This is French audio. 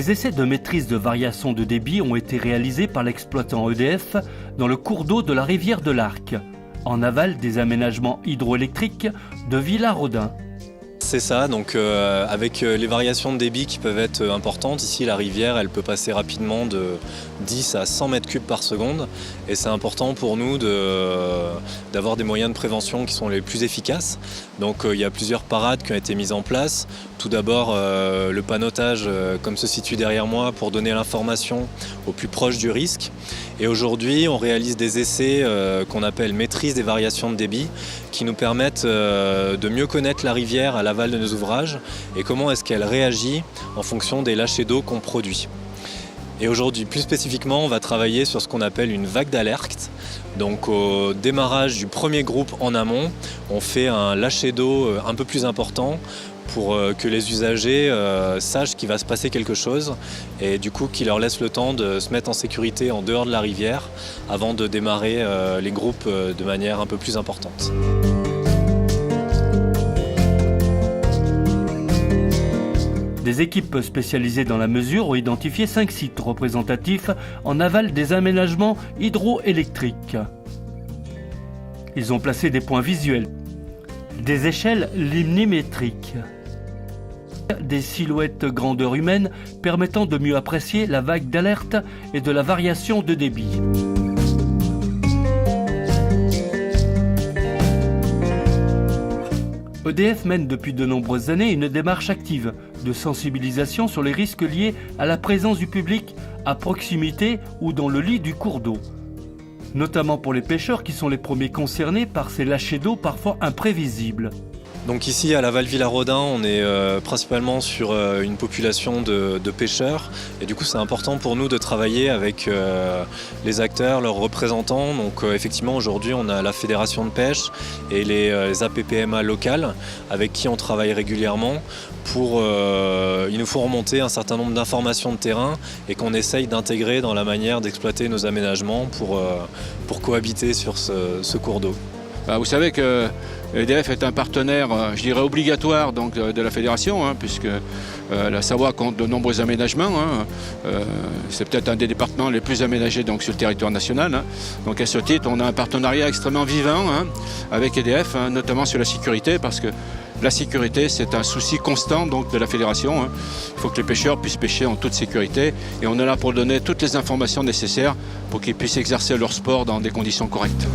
Des essais de maîtrise de variation de débit ont été réalisés par l'exploitant EDF dans le cours d'eau de la rivière de l'Arc, en aval des aménagements hydroélectriques de Villarodin. C'est ça, donc avec les variations de débit qui peuvent être importantes, ici la rivière elle peut passer rapidement de 10 à 100 mètres cubes par seconde et c'est important pour nous d'avoir des moyens de prévention qui sont les plus efficaces. Donc il y a plusieurs parades qui ont été mises en place. Tout d'abord le panneautage comme se situe derrière moi pour donner l'information au plus proche du risque. Et aujourd'hui on réalise des essais qu'on appelle maîtrise des variations de débit qui nous permettent de mieux connaître la rivière à l'aval de nos ouvrages et comment est-ce qu'elle réagit en fonction des lâchers d'eau qu'on produit. Et aujourd'hui, plus spécifiquement, on va travailler sur ce qu'on appelle une vague d'alerte. Donc au démarrage du premier groupe en amont, on fait un lâcher d'eau un peu plus important pour que les usagers sachent qu'il va se passer quelque chose et du coup qui leur laisse le temps de se mettre en sécurité en dehors de la rivière avant de démarrer les groupes de manière un peu plus importante. Des équipes spécialisées dans la mesure ont identifié 5 sites représentatifs en aval des aménagements hydroélectriques. Ils ont placé des points visuels, des échelles limnimétriques, des silhouettes grandeur humaine permettant de mieux apprécier la vague d'alerte et de la variation de débit. EDF mène depuis de nombreuses années une démarche active de sensibilisation sur les risques liés à la présence du public à proximité ou dans le lit du cours d'eau, notamment pour les pêcheurs qui sont les premiers concernés par ces lâchers d'eau parfois imprévisibles. Donc ici à Laval Villarodin, on est principalement sur une population de pêcheurs et du coup c'est important pour nous de travailler avec les acteurs, leurs représentants. Donc effectivement aujourd'hui on a la fédération de pêche et les APPMA locales avec qui on travaille régulièrement pour il nous faut remonter un certain nombre d'informations de terrain et qu'on essaye d'intégrer dans la manière d'exploiter nos aménagements pour cohabiter sur ce cours d'eau. Vous savez que EDF est un partenaire, je dirais, obligatoire donc, de la fédération, puisque la Savoie compte de nombreux aménagements. C'est peut-être un des départements les plus aménagés donc, sur le territoire national. Donc à ce titre, on a un partenariat extrêmement vivant avec EDF, notamment sur la sécurité, parce que la sécurité, c'est un souci constant donc, de la fédération. Il faut que les pêcheurs puissent pêcher en toute sécurité et on est là pour donner toutes les informations nécessaires pour qu'ils puissent exercer leur sport dans des conditions correctes.